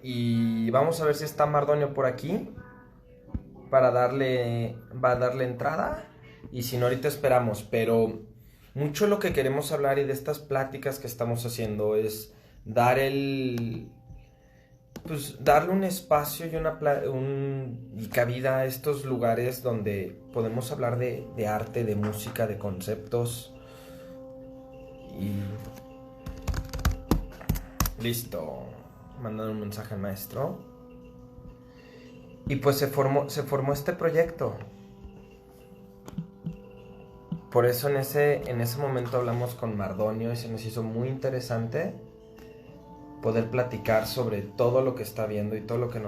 Y vamos a ver si está Mardonio por aquí para va a darle entrada. Y si no, ahorita esperamos. Pero mucho lo que queremos hablar y de estas pláticas que estamos haciendo es dar pues darle un espacio y y cabida a estos lugares donde podemos hablar de arte, de música, de conceptos. Y listo. Mandando un mensaje al maestro. Y pues se formó este proyecto. Por eso en ese momento hablamos con Mardonio y se nos hizo muy interesante poder platicar sobre todo lo que está viendo y todo lo que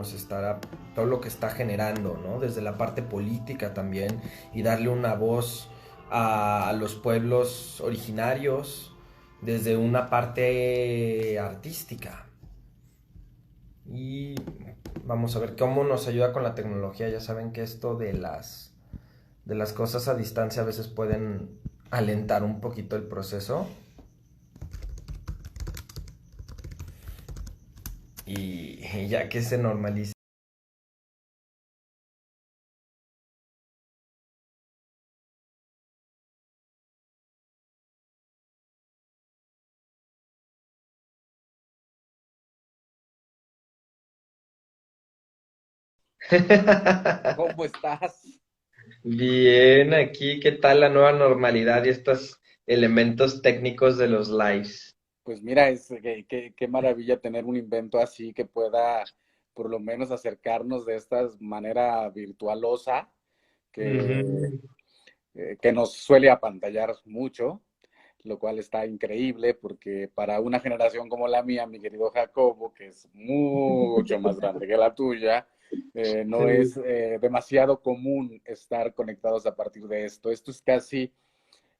todo lo que está generando, ¿no? Desde la parte política también y darle una voz a los pueblos originarios desde una parte artística. Y vamos a ver cómo nos ayuda con la tecnología. Ya saben que esto de las cosas a distancia a veces pueden alentar un poquito el proceso. Y ya que se normalice. ¿Cómo estás? Bien, aquí, ¿qué tal la nueva normalidad y estos elementos técnicos de los lives? Pues mira, qué maravilla tener un invento así que pueda por lo menos acercarnos de esta manera virtualosa que, Ujú. que nos suele apantallar mucho, lo cual está increíble porque para una generación como la mía, mi querido Jacobo, que es mucho más grande que la tuya, no es Sí. demasiado común estar conectados a partir de esto. Esto es casi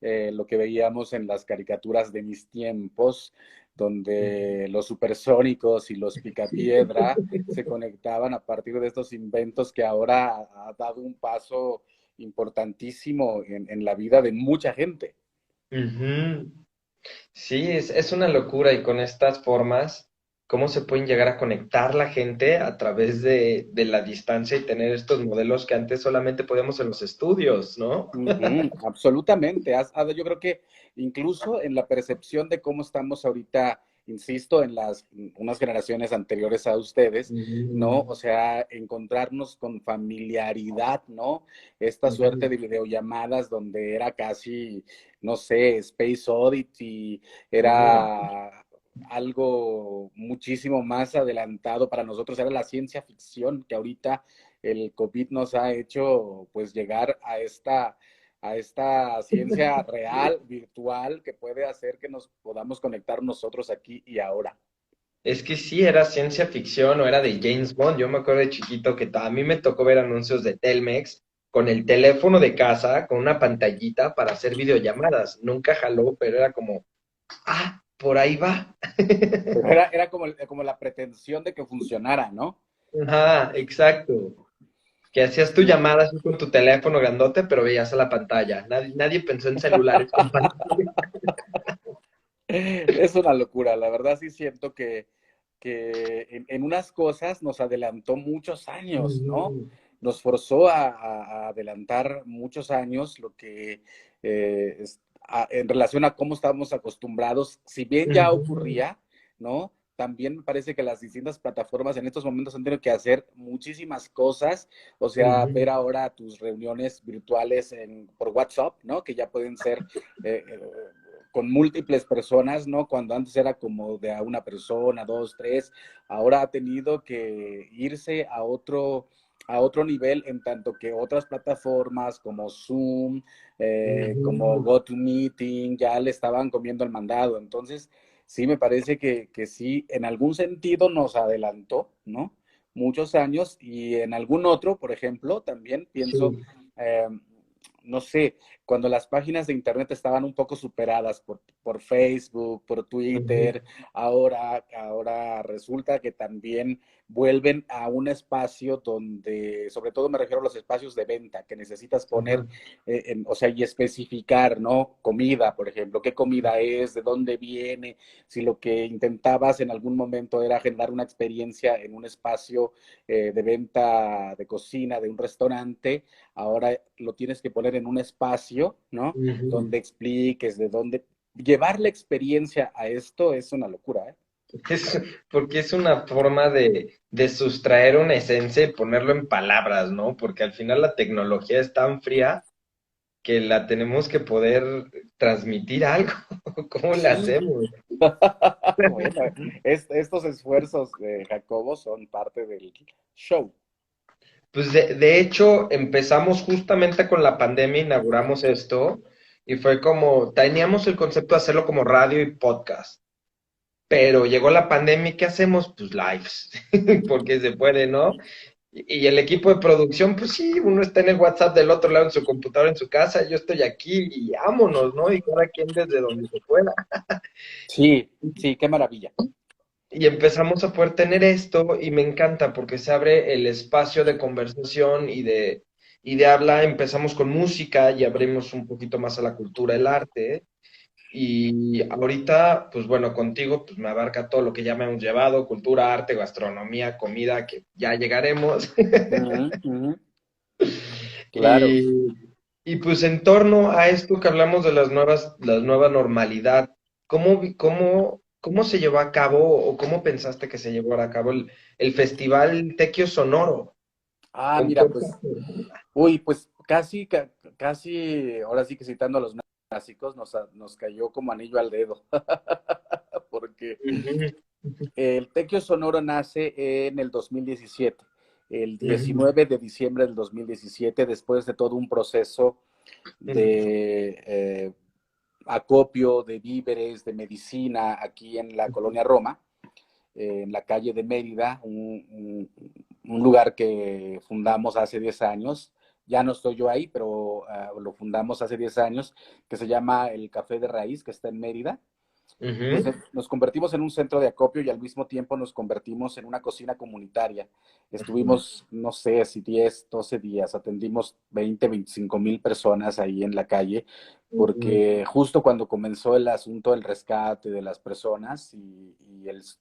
lo que veíamos en las caricaturas de mis tiempos, donde los supersónicos y los picapiedra se conectaban a partir de estos inventos que ahora ha dado un paso importantísimo en la vida de mucha gente. Ujú. Sí, es una locura y con estas formas, cómo se pueden llegar a conectar la gente a través de la distancia y tener estos modelos que antes solamente podíamos en los estudios, ¿no? Ujú, absolutamente. Yo creo que incluso en la percepción de cómo estamos ahorita, insisto, en las unas generaciones anteriores a ustedes, ¿no? Ujú, O sea, encontrarnos con familiaridad, ¿no? Esta suerte ujú, de videollamadas donde era casi, no sé, Space Oddity, ujú. era algo muchísimo más adelantado para nosotros, era la ciencia ficción que ahorita el COVID nos ha hecho pues llegar a esta ciencia real, virtual, que puede hacer que nos podamos conectar nosotros aquí y ahora. Es que sí, era ciencia ficción o era de James Bond. Yo me acuerdo de chiquito que a mí me tocó ver anuncios de Telmex con el teléfono de casa, con una pantallita para hacer videollamadas. Nunca jaló, pero era como, ah, por ahí va. Pero era como la pretensión de que funcionara, ¿no? Ajá, exacto. Que hacías tu Sí. llamada así con tu teléfono grandote, pero veías a la pantalla. Nadie pensó en celulares con pantalla. Es una locura, la verdad sí siento que en unas cosas nos adelantó muchos años, ¿no? Ujú, Nos forzó a adelantar muchos años lo que en relación a cómo estábamos acostumbrados, si bien ya ujú, ocurría, ¿no? También me parece que las distintas plataformas en estos momentos han tenido que hacer muchísimas cosas, o sea, ver ujú. ahora tus reuniones virtuales por WhatsApp, ¿no? Que ya pueden ser con múltiples personas, ¿no? Cuando antes era como de a una persona, dos, tres, ahora ha tenido que irse a otro nivel en tanto que otras plataformas como Zoom, como Ujú. GoToMeeting, ya le estaban comiendo el mandado. Entonces, sí me parece que sí, en algún sentido nos adelantó, ¿no? Muchos años y en algún otro, por ejemplo, también pienso, Sí. eh, no sé, cuando las páginas de internet estaban un poco superadas por Facebook, por Ujú, Twitter, ahora resulta que también vuelven a un espacio donde, sobre todo me refiero a los espacios de venta, que necesitas poner, ujú, o sea, y especificar, ¿no? Comida, por ejemplo, qué comida es, de dónde viene, si lo que intentabas en algún momento era generar una experiencia en un espacio de venta de cocina, de un restaurante, ahora lo tienes que poner en un espacio, ¿no? ujú. Donde expliques de dónde. Llevar la experiencia a esto es una locura, ¿eh? Es, porque es una forma de sustraer una esencia y ponerlo en palabras, ¿no? Porque al final la tecnología es tan fría que la tenemos que poder transmitir algo. ¿Cómo le Sí. hacemos? Bueno, estos esfuerzos de Jacobo son parte del show. Pues de hecho, empezamos justamente con la pandemia, inauguramos esto y fue como, teníamos el concepto de hacerlo como radio y podcast, pero llegó la pandemia y ¿qué hacemos? Pues lives, porque se puede, ¿no? Y el equipo de producción, pues sí, uno está en el WhatsApp del otro lado en su computadora en su casa, yo estoy aquí y vámonos, ¿no? Y cada quien desde donde se pueda. Sí, sí, qué maravilla. Y empezamos a poder tener esto y me encanta porque se abre el espacio de conversación y de habla. Empezamos con música y abrimos un poquito más a la cultura, el arte. Y ahorita, pues bueno, contigo pues me abarca todo lo que ya me hemos llevado, cultura, arte, gastronomía, comida, que ya llegaremos. Ujú, ujú, claro. Y, y pues en torno a esto que hablamos de la nueva normalidad, ¿cómo se llevó a cabo o cómo pensaste que se llevó a cabo el Festival Tequio Sonoro? Ah, Con mira, fuerza. pues, uy, pues casi, ahora sí que citando a los clásicos, nos cayó como anillo al dedo, porque Ujú, el Tequio Sonoro nace en el 2017, el ujú, 19 de diciembre del 2017, después de todo un proceso ujú, de acopio de víveres, de medicina aquí en la colonia Roma, en la calle de Mérida, un lugar que fundamos hace 10 años. Ya no estoy yo ahí, pero lo fundamos hace 10 años, que se llama el Café de Raíz, que está en Mérida. Pues ujú, nos convertimos en un centro de acopio y al mismo tiempo nos convertimos en una cocina comunitaria. ujú, Estuvimos, no sé si 10, 12 días, atendimos 20, 25,000 personas ahí en la calle, ujú, porque justo cuando comenzó el asunto del rescate de las personas y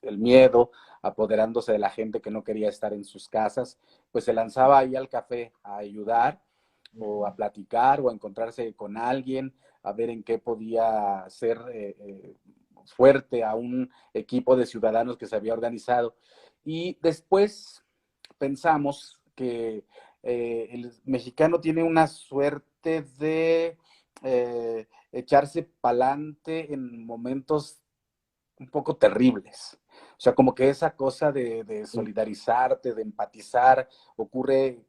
el miedo apoderándose de la gente que no quería estar en sus casas, pues se lanzaba ahí al café a ayudar o a platicar o a encontrarse con alguien, a ver en qué podía ser fuerte a un equipo de ciudadanos que se había organizado. Y después pensamos que el mexicano tiene una suerte de echarse pa'lante en momentos un poco terribles. O sea, como que esa cosa de solidarizarte, de empatizar, ocurre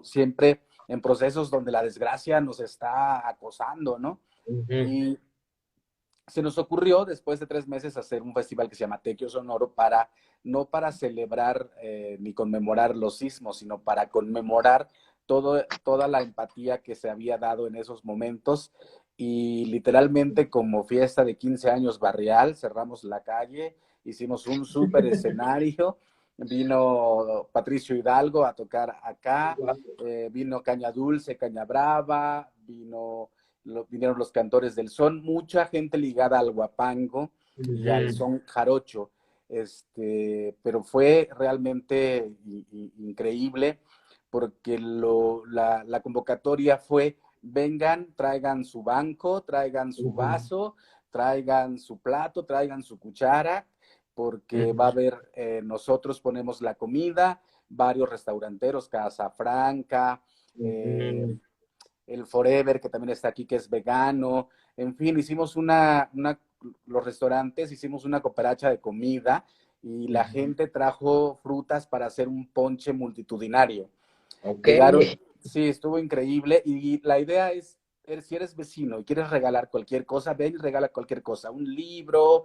siempre en procesos donde la desgracia nos está acosando, ¿no? ujú, Y se nos ocurrió después de 3 meses hacer un festival que se llama Tequio Sonoro para, no para celebrar ni conmemorar los sismos, sino para conmemorar toda la empatía que se había dado en esos momentos y literalmente como fiesta de 15 años barrial, cerramos la calle, hicimos un súper escenario, vino Patricio Hidalgo a tocar acá, vino Caña Dulce, Caña Brava, vinieron los cantores del son, mucha gente ligada al guapango y al ujú, son jarocho. Pero fue realmente increíble porque la convocatoria fue, vengan, traigan su banco, traigan su ujú, vaso, traigan su plato, traigan su cuchara, porque va a ujú, haber, nosotros ponemos la comida, varios restauranteros, Casa Franca, eh, ujú, el Forever, que también está aquí, que es vegano. En fin, hicimos los restaurantes, hicimos una cooperacha de comida y la ujú. gente trajo frutas para hacer un ponche multitudinario. Ok. Llegaron, sí, estuvo increíble y la idea es, si eres vecino y quieres regalar cualquier cosa, ven y regala cualquier cosa, un libro,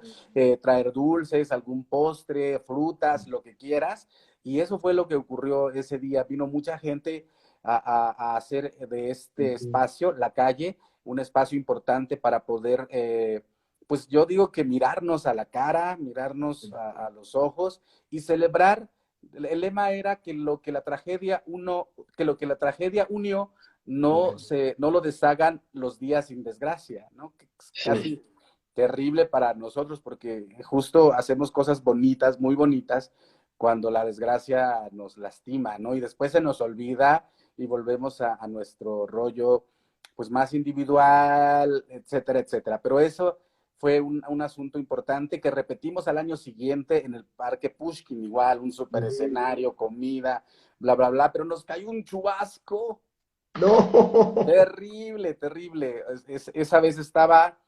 traer dulces, algún postre, frutas, lo que quieras. Y eso fue lo que ocurrió ese día. Vino mucha gente a hacer de este espacio, la calle, un espacio importante para poder, pues yo digo que mirarnos a la cara, mirarnos a los ojos y celebrar. El lema era que lo que la tragedia unió no lo deshagan los días sin desgracia, ¿no? Que es casi terrible para nosotros porque justo hacemos cosas bonitas, muy bonitas, cuando la desgracia nos lastima, ¿no? Y después se nos olvida y volvemos a nuestro rollo, pues más individual, etcétera, etcétera. Pero eso fue un asunto importante que repetimos al año siguiente en el Parque Pushkin, igual, un super escenario, comida, bla, bla, bla, pero nos cayó un chubasco. No. Terrible, terrible. Esa vez estaba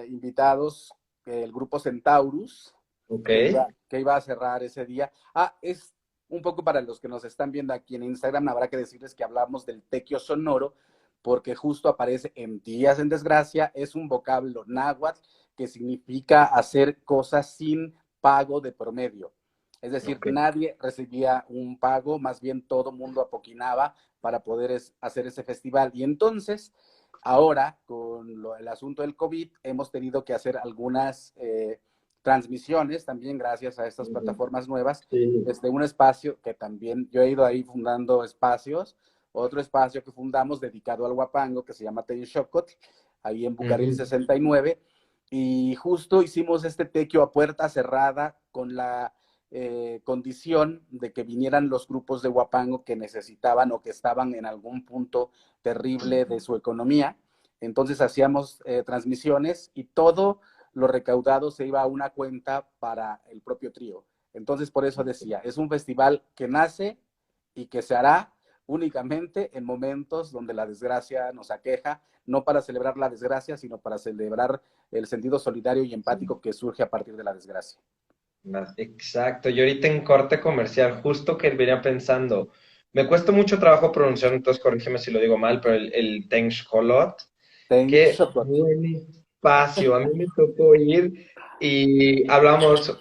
invitados el grupo Centaurus, que iba a cerrar ese día. Es un poco para los que nos están viendo aquí en Instagram, habrá que decirles que hablamos del tequio sonoro, porque justo aparece en Días en Desgracia, es un vocablo náhuatl que significa hacer cosas sin pago de promedio. Es decir, nadie recibía un pago, más bien todo mundo apoquinaba para poder hacer ese festival. Y entonces, ahora, con el asunto del COVID, hemos tenido que hacer algunas transmisiones, también gracias a estas plataformas nuevas, desde un espacio que también yo he ido ahí fundando espacios, otro espacio que fundamos dedicado al huapango, que se llama Teyushokot, ahí en Bucareli 69, y justo hicimos este tequio a puerta cerrada con la condición de que vinieran los grupos de huapango que necesitaban o que estaban en algún punto terrible de su economía. Entonces hacíamos transmisiones y todo lo recaudado se iba a una cuenta para el propio trío. Entonces por eso decía, es un festival que nace y que se hará únicamente en momentos donde la desgracia nos aqueja, no para celebrar la desgracia, sino para celebrar el sentido solidario y empático que surge a partir de la desgracia. Exacto, y ahorita en corte comercial, justo que venía pensando, me cuesta mucho trabajo pronunciar, entonces corrígeme si lo digo mal, pero el Tenxcolot, qué buen espacio, a mí me tocó ir y hablamos,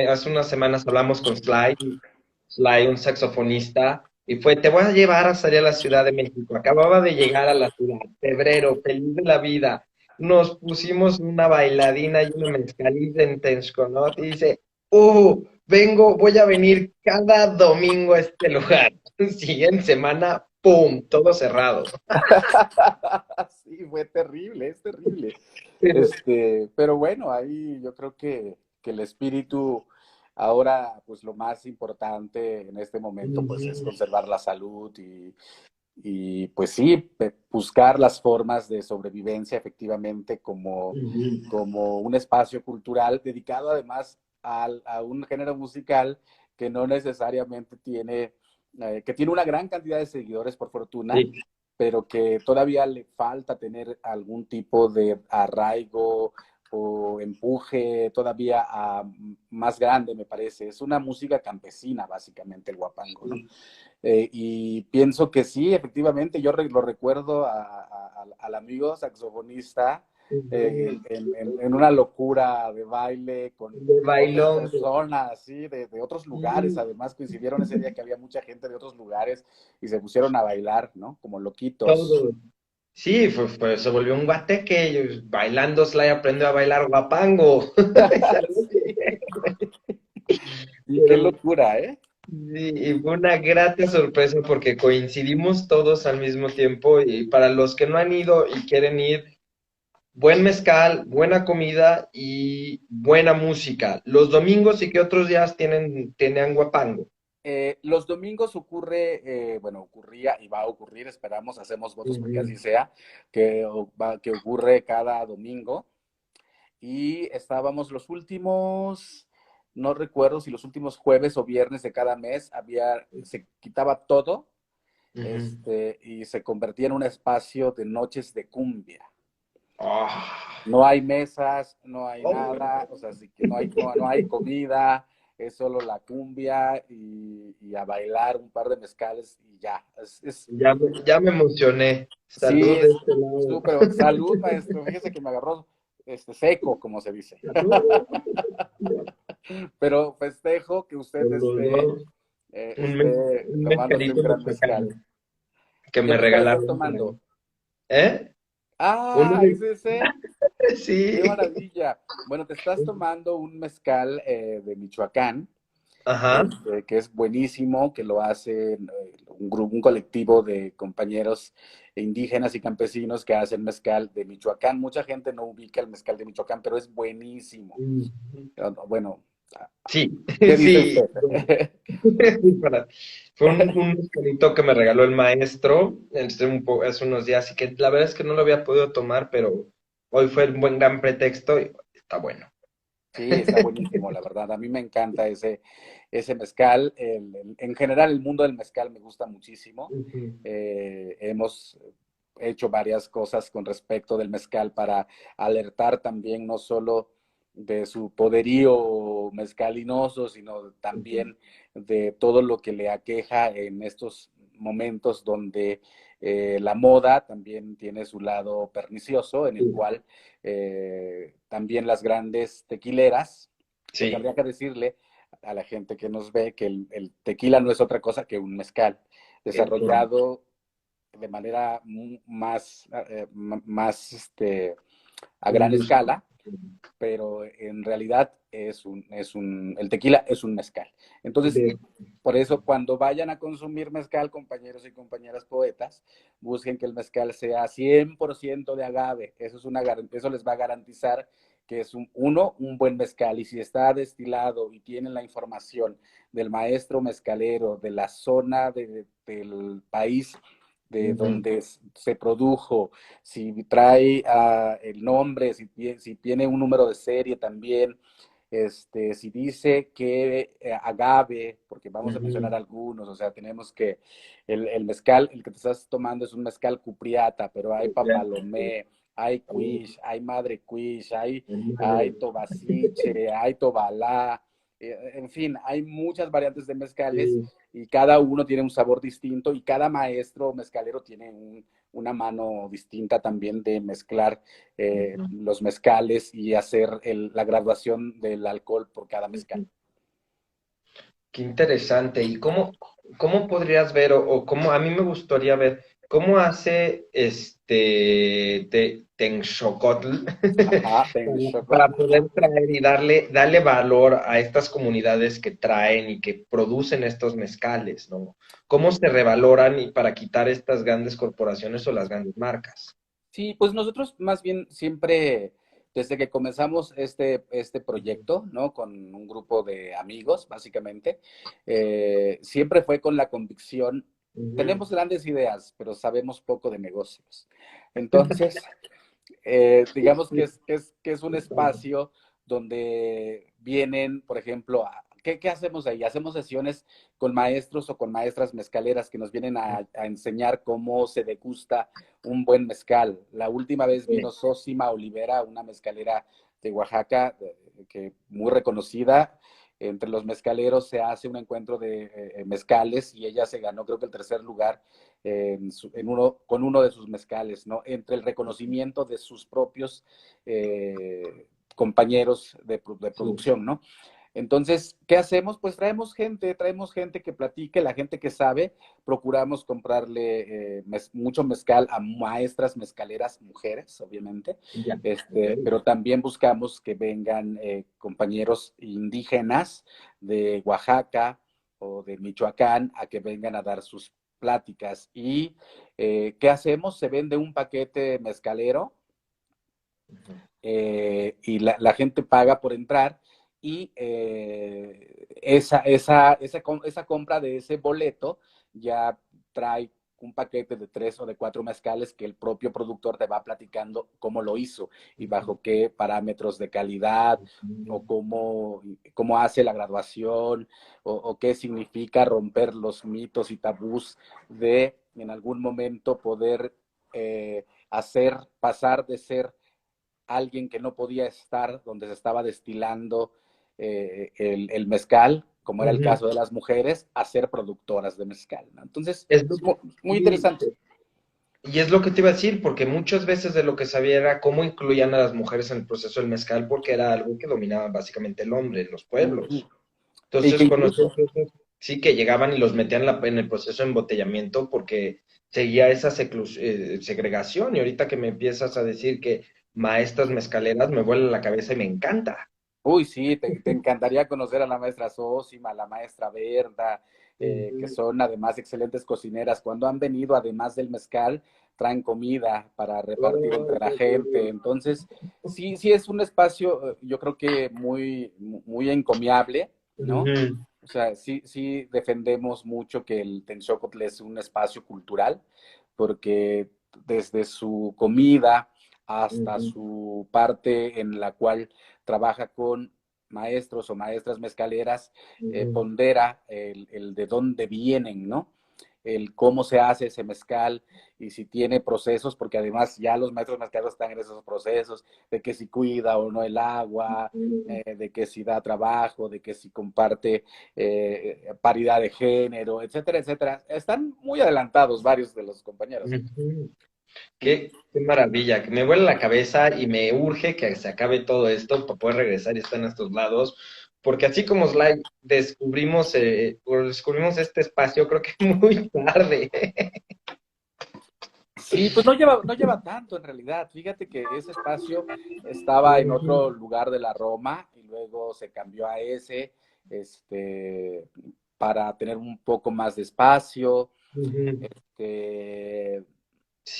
hace unas semanas hablamos con Sly, un saxofonista, y fue, te voy a llevar a salir a la Ciudad de México, acababa de llegar a la ciudad, febrero, feliz de la vida, nos pusimos una bailadina y una mezcalita en Texcoco, y dice, voy a venir cada domingo a este lugar. Siguiente semana, ¡pum! Todo cerrado. Sí, fue terrible, es terrible. Pero bueno, ahí yo creo que el espíritu ahora, pues lo más importante en este momento, pues es conservar la salud y pues sí, buscar las formas de sobrevivencia efectivamente como un espacio cultural dedicado además a un género musical que no necesariamente tiene, que tiene una gran cantidad de seguidores por fortuna, pero que todavía le falta tener algún tipo de arraigo o empuje todavía más grande, me parece. Es una música campesina, básicamente, el huapango, ¿no? Y pienso que sí, efectivamente, yo lo recuerdo al amigo saxofonista en una locura de baile con otras personas, ¿sí? de otros lugares, además coincidieron ese día que había mucha gente de otros lugares y se pusieron a bailar, ¿no? Como loquitos. Todo. Sí, se volvió un guateque, bailando Sly aprendió a bailar guapango. Y qué locura, ¿eh? Sí, y fue una grata sorpresa porque coincidimos todos al mismo tiempo y para los que no han ido y quieren ir, buen mezcal, buena comida y buena música. Los domingos y que otros días tenían guapango. Los domingos ocurría y va a ocurrir, esperamos, hacemos votos porque así sea, que ocurre cada domingo. Y estábamos los últimos, no recuerdo si los últimos jueves o viernes de cada mes, se quitaba todo y se convertía en un espacio de noches de cumbia. No hay mesas, no hay nada, o sea, así que no hay comida, es solo la cumbia y a bailar un par de mezcales y ya. Ya me emocioné. Salud Sí, de este lado. súper. Salud, maestro. Fíjese que me agarró seco, como se dice. Pero festejo que usted esté tomándose un gran mezcal. que ¿Qué me mezcal estás regalaron por tomando? ahí. ¿Eh? Uno Ah, ¿es ese? Qué sí. maravilla. Bueno, te estás tomando un mezcal de Michoacán, Ajá. que es buenísimo, que lo hace un grupo, un colectivo de compañeros indígenas y campesinos que hacen mezcal de Michoacán. Mucha gente no ubica el mezcal de Michoacán, pero es buenísimo. Mm. Bueno, Sí, ¿qué dice sí. usted? Fue un mezcalito que me regaló el maestro hace unos días, y que la verdad es que no lo había podido tomar, pero hoy fue un buen gran pretexto y está bueno. Sí, está buenísimo, la verdad. A mí me encanta ese mezcal. En general, el mundo del mezcal me gusta muchísimo. Ujú. Hemos hecho varias cosas con respecto del mezcal para alertar también no solo de su poderío mezcalinoso, sino Ujú. también de todo lo que le aqueja en estos momentos donde la moda también tiene su lado pernicioso, en el Sí, cual también las grandes tequileras, porque sí, habría que decirle a la gente que nos ve que el tequila no es otra cosa que un mezcal correcto. desarrollado de manera más a gran Industrial. escala, pero en realidad el tequila es un mezcal. Entonces, De- por eso cuando vayan a consumir mezcal, compañeros y compañeras poetas, busquen que el mezcal sea 100% de agave. Eso les va a garantizar que es un buen mezcal. Y si está destilado y tienen la información del maestro mezcalero, de la zona del país de Ujú. donde se produjo, si trae el nombre, si tiene un número de serie también, si dice que agave, porque vamos a mencionar Ujú. algunos, o sea, tenemos que el mezcal, el que te estás tomando es un mezcal cupriata, pero hay papalomé, hay quiche, hay madre quiche, hay tobasiche, hay tobalá, en fin, hay muchas variantes de mezcales Sí. y cada uno tiene un sabor distinto y cada maestro mezcalero tiene una mano distinta también de mezclar los mezcales y hacer la graduación del alcohol por cada mezcal. Ujú. Qué interesante. ¿Y cómo podrías ver, o cómo, a mí me gustaría ver, cómo hace Texcocotl Ajá, para poder traer y darle valor a estas comunidades que traen y que producen estos mezcales, ¿no? ¿Cómo se revaloran y para quitar estas grandes corporaciones o las grandes marcas? Sí, pues nosotros más bien siempre, desde que comenzamos este proyecto, ¿no? Con un grupo de amigos, básicamente, siempre fue con la convicción, Ujú. tenemos grandes ideas, pero sabemos poco de negocios. Entonces, digamos que es un espacio donde vienen, por ejemplo, ¿qué hacemos ahí? Hacemos sesiones con maestros o con maestras mezcaleras que nos vienen a enseñar cómo se degusta un buen mezcal. La última vez vino Sosima Olivera, una mezcalera de Oaxaca, que muy reconocida. Entre los mezcaleros se hace un encuentro de mezcales y ella se ganó, creo que el tercer lugar con uno de sus mezcales, ¿no? Entre el reconocimiento de sus propios compañeros de Sí. producción, ¿no? Entonces, ¿qué hacemos? Pues traemos gente que platique, la gente que sabe, procuramos comprarle mucho mezcal a maestras mezcaleras mujeres, obviamente, Ya, ok. pero también buscamos que vengan compañeros indígenas de Oaxaca o de Michoacán a que vengan a dar sus pláticas. ¿Y qué hacemos? Se vende un paquete mezcalero Ujú. y la gente paga por entrar y esa compra de ese boleto ya trae un paquete de 3 o de 4 mezcales que el propio productor te va platicando cómo lo hizo y bajo qué parámetros de calidad o cómo hace la graduación o qué significa romper los mitos y tabús de en algún momento poder pasar de ser alguien que no podía estar donde se estaba destilando el mezcal, como era el Ujú. caso de las mujeres, a ser productoras de mezcal, ¿no? Entonces, Es es lo- muy y, interesante. y es lo que te iba a decir, porque muchas veces de lo que sabía era cómo incluían a las mujeres en el proceso del mezcal, porque era algo que dominaba básicamente el hombre en los Uh -huh. pueblos. Y que Entonces, conocer incluso, eso. sí, que llegaban y los metían en el proceso de embotellamiento porque seguía esa segregación. Y ahorita que me empiezas a decir que maestras mezcaleras, me vuela la cabeza y me encanta. Uy, sí, te encantaría conocer a la maestra Sósima, a la maestra Berda, que Ujú, son además excelentes cocineras. Cuando han venido, además del mezcal, traen comida para repartir entre la gente. Entonces, sí, sí es un espacio, yo creo que muy encomiable, ¿no? ujú, O sea, sí, sí defendemos mucho que el Tenxocotl es un espacio cultural, porque desde su comida hasta ujú, su parte en la cual trabaja con maestros o maestras mezcaleras, ujú. pondera el de dónde vienen, ¿no? El cómo se hace ese mezcal y si tiene procesos, porque además ya los maestros mezcaleros están en esos procesos, de que si cuida o no el agua, de que si da trabajo, de que si comparte paridad de género, etcétera, etcétera. Están muy adelantados varios de los compañeros. Ujú. Qué maravilla, que me vuela la cabeza y me urge que se acabe todo esto para poder regresar y estar en estos lados, porque así como Sly descubrimos este espacio, creo que muy tarde. Sí, pues no lleva tanto en realidad. Fíjate que ese espacio estaba en otro Ujú, lugar de la Roma y luego se cambió a ese, este, para tener un poco más de espacio. ujú. Este,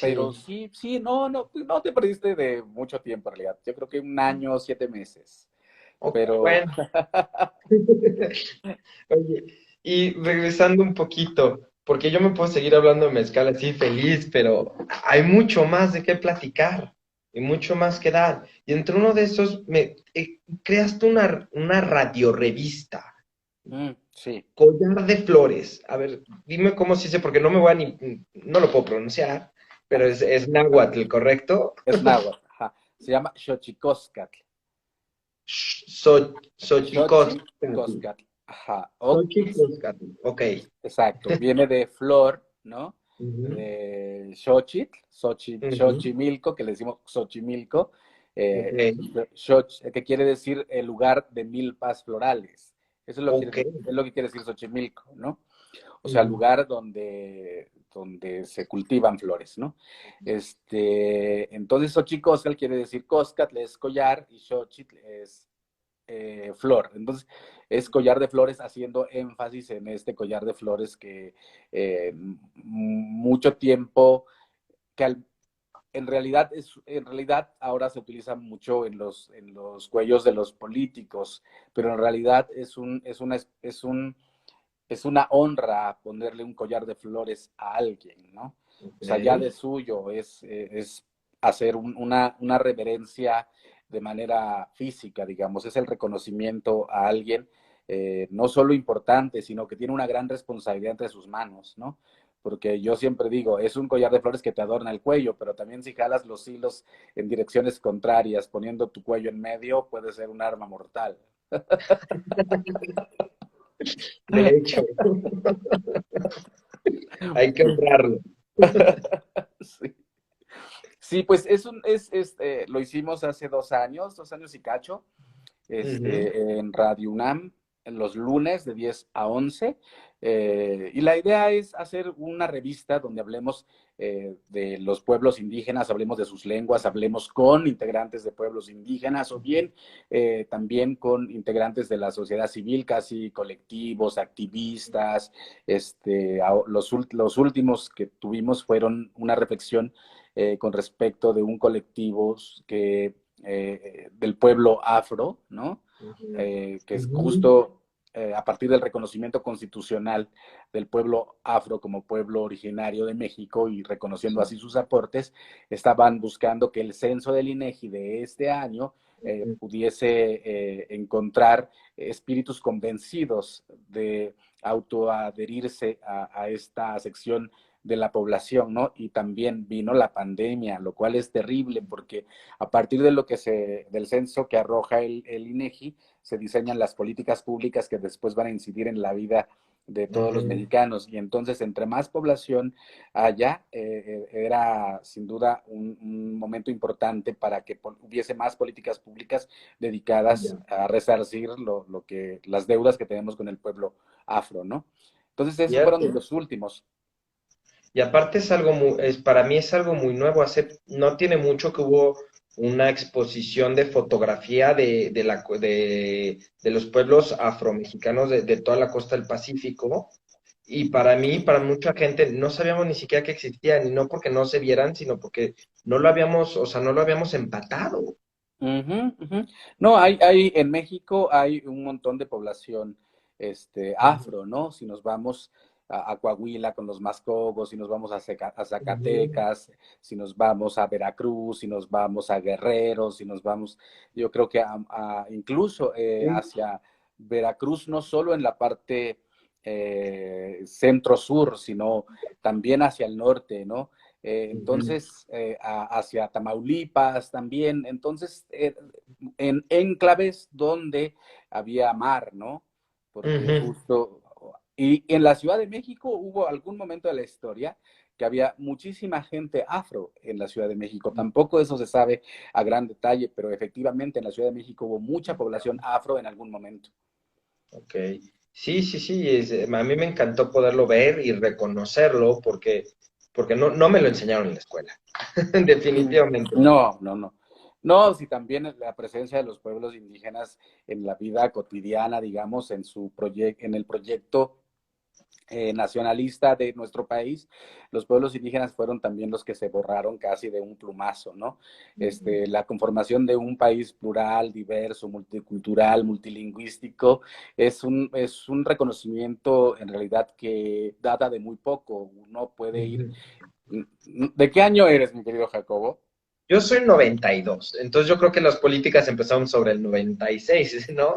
pero Sí, sí, sí, no te perdiste de mucho tiempo en realidad. Yo creo que un año, 7 meses. ok, Pero bueno. Oye, y regresando un poquito, porque yo me puedo seguir hablando de mezcal así feliz, pero hay mucho más de qué platicar y mucho más que dar. Y entre uno de esos, creaste una radiorevista, sí, Collar de Flores. A ver, dime cómo se dice, porque no me voy a no lo puedo pronunciar, pero es náhuatl, ¿correcto? es náhuatl. Ajá. Se llama Xochicóscatl. Xochicóscatl. Xochicóscatl. Ajá. Xochicóscatl, ok. Exacto, viene de flor, ¿no? Ujú, De Xochitl, ujú, Xochimilco, que le decimos Xochimilco, ok, que quiere decir el lugar de milpas florales. Eso ok. es lo que quiere decir Xochimilco, ¿no? O sea, Ujú, lugar donde se cultivan flores, ¿no? Entonces, Xochicóscal quiere decir Cóscatl es collar y Xochitl es flor. Entonces, es collar de flores haciendo énfasis en este collar de flores que mucho tiempo, que en realidad ahora se utiliza mucho en los cuellos de los políticos, pero en realidad es una honra ponerle un collar de flores a alguien, ¿no? O sea, ya ok. de suyo es hacer una reverencia de manera física, digamos, es el reconocimiento a alguien no solo importante, sino que tiene una gran responsabilidad entre sus manos, ¿no? Porque yo siempre digo, es un collar de flores que te adorna el cuello, pero también si jalas los hilos en direcciones contrarias, poniendo tu cuello en medio, puede ser un arma mortal. De hecho, hay que honrarlo. Sí. Sí, pues lo hicimos hace 2 años, 2 años y cacho, Ujú, en Radio UNAM, en los lunes de 10 a 11. Y la idea es hacer una revista donde hablemos de los pueblos indígenas, hablemos de sus lenguas, hablemos con integrantes de pueblos indígenas o bien también con integrantes de la sociedad civil, casi colectivos, activistas. Los últimos que tuvimos fueron una reflexión con respecto de un colectivo del pueblo afro, ¿no? ujú, Que es ujú. justo a partir del reconocimiento constitucional del pueblo afro como pueblo originario de México y reconociendo así sus aportes, estaban buscando que el censo del INEGI de este año pudiese encontrar espíritus convencidos de autoadherirse a esta sección de la población, ¿no? Y también vino la pandemia, lo cual es terrible porque a partir de del censo que arroja el INEGI, se diseñan las políticas públicas que después van a incidir en la vida de todos los Ujú. mexicanos. Y entonces, entre más población haya, era sin duda un momento importante para que hubiese más políticas públicas dedicadas Ya. a resarcir las deudas que tenemos con el pueblo afro, ¿no? Entonces, esos fueron de Fíjate. los últimos. Y aparte es algo para mí es algo muy nuevo. No tiene mucho que hubo una exposición de fotografía de los pueblos afromexicanos de toda la costa del Pacífico. Y para mí, para mucha gente, no sabíamos ni siquiera que existían, y no porque no se vieran, sino porque no lo habíamos, o sea, no lo habíamos empatado. Ujú, ujú. No, en México hay un montón de población afro, ¿no? Si nos vamos a Coahuila con los Mascogos, si nos vamos a Ujú, Zacatecas, si nos vamos a Veracruz, si nos vamos a Guerrero, si nos vamos, yo creo que incluso sí, hacia Veracruz, no solo en la parte centro-sur, sino también hacia el norte, ¿no? ujú, Entonces, hacia Tamaulipas también. Entonces, en enclaves donde había mar, ¿no? Porque ujú. justo, y en la Ciudad de México hubo algún momento de la historia que había muchísima gente afro en la Ciudad de México. Tampoco eso se sabe a gran detalle, pero efectivamente en la Ciudad de México hubo mucha población afro en algún momento. Ok. Sí, sí, sí, a mí me encantó poderlo ver y reconocerlo porque no me lo enseñaron en la escuela, definitivamente no. No, no, no. No, sí, también la presencia de los pueblos indígenas en la vida cotidiana, digamos, en el proyecto nacionalista de nuestro país, los pueblos indígenas fueron también los que se borraron casi de un plumazo, ¿no? La conformación de un país plural, diverso, multicultural, multilingüístico, es un reconocimiento en realidad que data de muy poco. Uno puede ir. Ujú. ¿De qué año eres, mi querido Jacobo? Yo soy 92, entonces yo creo que las políticas empezaron sobre el 96, ¿no?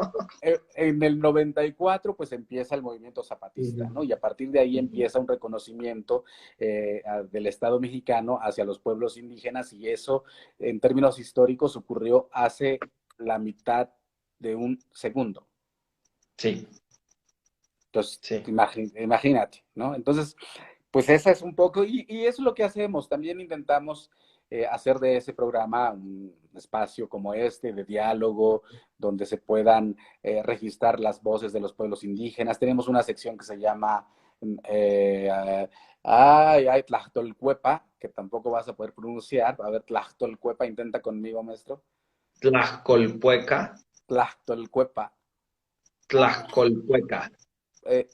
En el 94 pues empieza el movimiento zapatista, Ujú, ¿no? Y a partir de ahí ujú. empieza un reconocimiento del Estado mexicano hacia los pueblos indígenas y eso en términos históricos ocurrió hace la mitad de un segundo. Sí, Entonces, sí. imagínate, ¿no? Entonces, pues esa es un poco, y eso es lo que hacemos. También intentamos hacer de ese programa un espacio como este, de diálogo, donde se puedan registrar las voces de los pueblos indígenas. Tenemos una sección que se llama Tlachtolcuepa, que tampoco vas a poder pronunciar. A ver, Tlachtolcuepa, intenta conmigo, maestro. Tlaxcolpueca, Tlachtolcuepa. Tlaxcolpueca, Eh,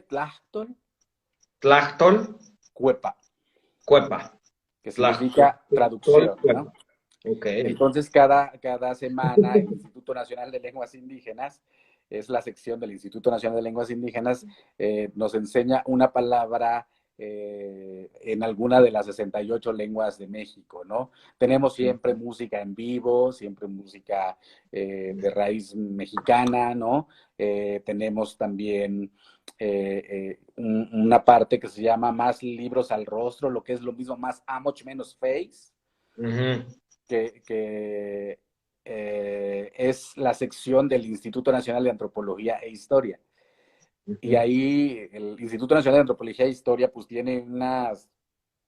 Tlachtol, Tlachtol, Cuepa, Cuepa, que significa Tlachtol, traducción, Cuepa. ¿no? Ok. Entonces, cada semana el Instituto Nacional de Lenguas Indígenas, es la sección del Instituto Nacional de Lenguas Indígenas, nos enseña una palabra en alguna de las 68 lenguas de México, ¿no? Tenemos siempre música en vivo, siempre música de raíz mexicana, ¿no? Tenemos también una parte que se llama Más libros al rostro, lo que es lo mismo, más much menos face, Ujú, que es la sección del Instituto Nacional de Antropología e Historia. Y ujú, ahí el Instituto Nacional de Antropología e Historia pues tiene unas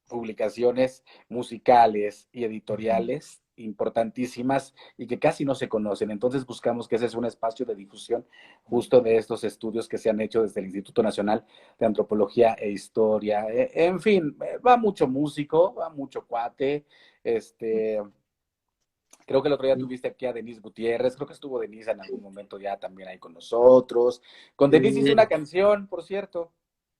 publicaciones musicales y ujú. editoriales importantísimas y que casi no se conocen. Entonces buscamos que ese es un espacio de difusión justo de estos estudios que se han hecho desde el Instituto Nacional de Antropología e Historia. En fin, va mucho músico, va mucho cuate, creo que el otro día tuviste aquí a Denise Gutiérrez, creo que estuvo Denise en algún momento ya también ahí con nosotros. Con Denise hice una Sí, canción, por cierto.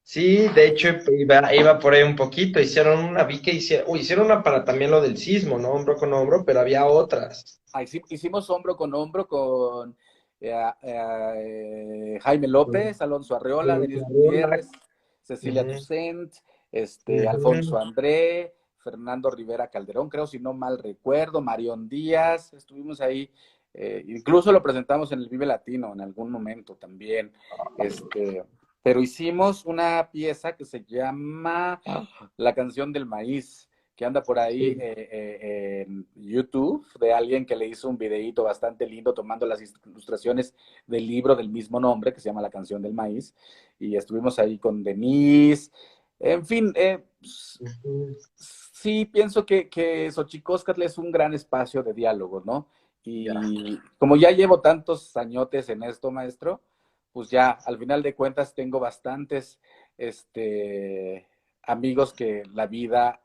sí, de hecho iba por ahí un poquito. Vi que hicieron una para también lo del sismo, ¿no? Hombro con hombro, pero había otras. Ahí hicimos hombro con Jaime López, Alonso Arreola, Denise Gutiérrez, Cecilia Ujú, Toussaint, Alfonso ujú. André, Fernando Rivera Calderón, creo si no mal recuerdo, Marión Díaz, estuvimos ahí, incluso lo presentamos en el Vive Latino en algún momento también, pero hicimos una pieza que se llama La canción del maíz, que anda por ahí Sí. en YouTube, de alguien que le hizo un videíto bastante lindo tomando las ilustraciones del libro del mismo nombre, que se llama La canción del maíz, y estuvimos ahí con Denise, en fin, Ujú. sí pienso que Xochicóscatl es un gran espacio de diálogo, ¿no? Ya. Y como ya llevo tantos añotes en esto, maestro, pues ya, al final de cuentas tengo bastantes, amigos que la vida,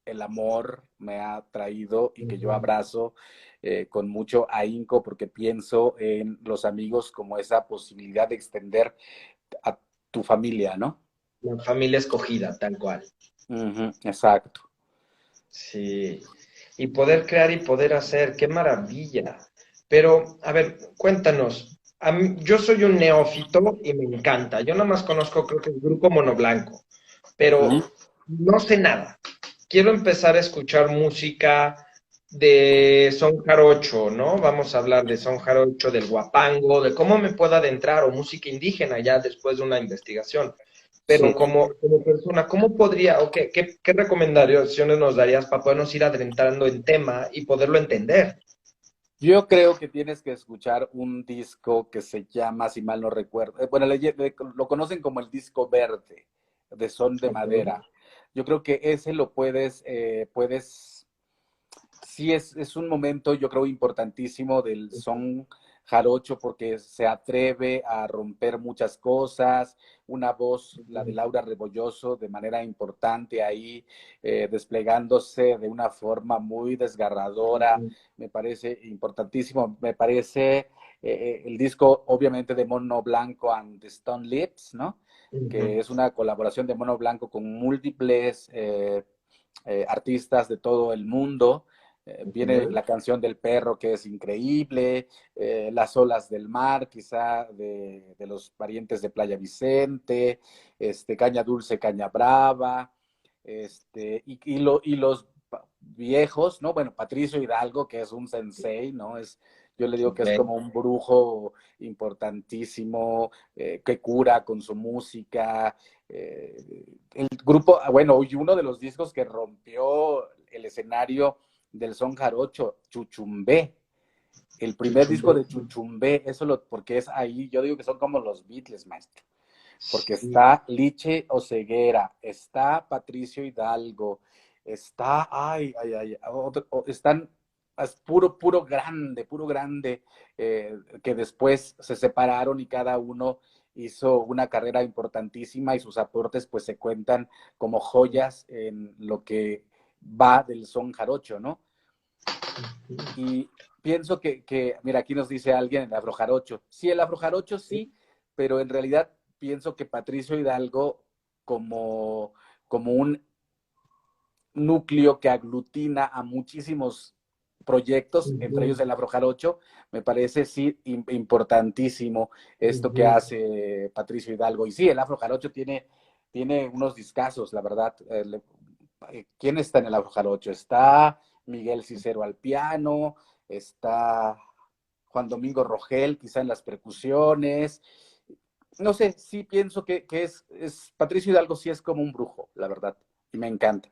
el amor me ha traído y que yo Ujú. abrazo con mucho ahínco porque pienso en los amigos como esa posibilidad de extender a tu familia, ¿no? La familia escogida, tal cual. Ujú, exacto. Sí. Y poder crear y poder hacer, qué maravilla. Pero, a ver, cuéntanos. Yo soy un neófito y me encanta. Yo nada más conozco, creo que el grupo Mono Blanco, Ujú. pero no sé nada. Quiero empezar a escuchar música de son jarocho, ¿no? Vamos a hablar de son jarocho, del guapango, de cómo me puedo adentrar o música indígena ya después de una investigación. Pero Sí. como persona, ¿cómo podría o qué recomendaciones nos darías para podernos ir adentrando en tema y poderlo entender? Yo creo que tienes que escuchar un disco que se llama, si mal no recuerdo, bueno, lo conocen como el disco verde, de Son de Ok. Madera. Yo creo que ese lo puedes, sí es un momento, yo creo, importantísimo del son jarocho porque se atreve a romper muchas cosas, una voz, la de Laura Rebolloso, de manera importante ahí, desplegándose de una forma muy desgarradora, me parece importantísimo, me parece el disco, obviamente, de Mono Blanco and the Stone Lips, ¿no? Que es una colaboración de Mono Blanco con múltiples artistas de todo el mundo. Viene la canción del perro, que es increíble, las olas del mar, quizá de los parientes de Playa Vicente, Caña Dulce, Caña Brava, y los viejos, ¿no? Bueno, Patricio Hidalgo, que es un sensei, ¿no? Yo le digo que es Ok. como un brujo importantísimo, que cura con su música. El grupo, bueno, y uno de los discos que rompió el escenario del son jarocho, Chuchumbé. El primer disco Chuchumbe. de Chuchumbé, porque es ahí, yo digo que son como los Beatles, maestro. Porque Sí. está Liche Oceguera, está Patricio Hidalgo, está, están, es puro grande, que después se separaron y cada uno hizo una carrera importantísima y sus aportes pues se cuentan como joyas en lo que va del son jarocho, ¿no? Y pienso mira, aquí nos dice alguien el afrojarocho. Sí, el afrojarocho sí, pero en realidad pienso que Patricio Hidalgo como, como un núcleo que aglutina a muchísimos proyectos, entre ellos Ujú, el afrojarocho, me parece sí importantísimo esto que ujú. hace Patricio Hidalgo. Y sí, el afrojarocho tiene unos discazos, la verdad. ¿Quién está en el afrojarocho? Está Miguel Cicero al piano, está Juan Domingo Rogel, quizá en las percusiones. No sé, sí pienso que Patricio Hidalgo sí es como un brujo, la verdad, y me encanta.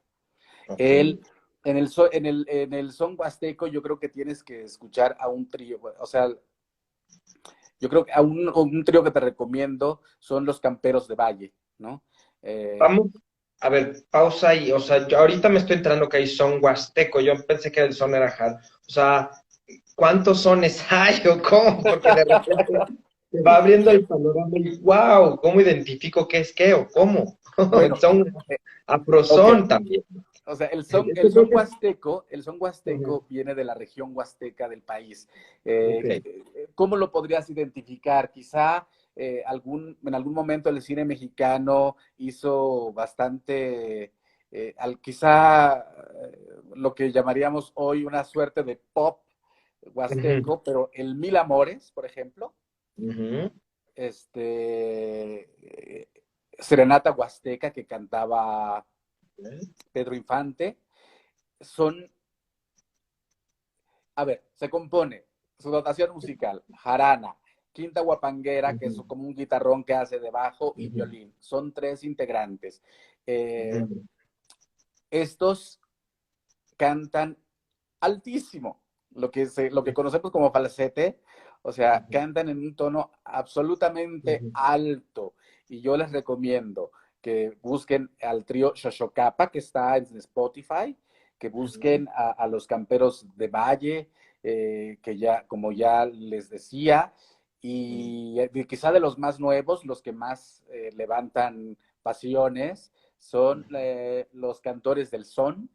Ok. Él, en el son huasteco, yo creo que tienes que escuchar a un trío, o sea, yo creo que un trío que te recomiendo son los Camperos de Valle, ¿no? Eh, Vamos, a ver, pausa ahí. O sea, yo ahorita me estoy enterando que hay son huasteco. Yo pensé que el son era jal. O sea, ¿cuántos sones hay o cómo? Porque de repente se va abriendo el panorama y wow, ¿cómo identifico qué es qué o cómo? El bueno, son ok, afrosón también. o sea, Eso creo que es. el son Ajá. huasteco viene de la región huasteca del país. Ok. ¿Cómo lo podrías identificar? Quizá en algún momento el cine mexicano hizo bastante, quizá lo que llamaríamos hoy una suerte de pop Ujú, huasteco, pero el Mil Amores, por ejemplo, ujú. este, Serenata Huasteca que cantaba Pedro Infante, son, a ver, se compone su dotación musical, jarana, quinta guapanguera, que es Ujú, como un guitarrón que hace de bajo y ujú, violín. Son tres integrantes. Eh, ujú. estos cantan altísimo, lo que conocemos como falsete, o sea, cantan en un tono absolutamente alto. Y yo les recomiendo que busquen al trío Xochocapa, que está en Spotify, que busquen a los Camperos de Valle, que ya, como ya les decía, y quizá de los más nuevos, los que más levantan pasiones, son los Cantores del Son,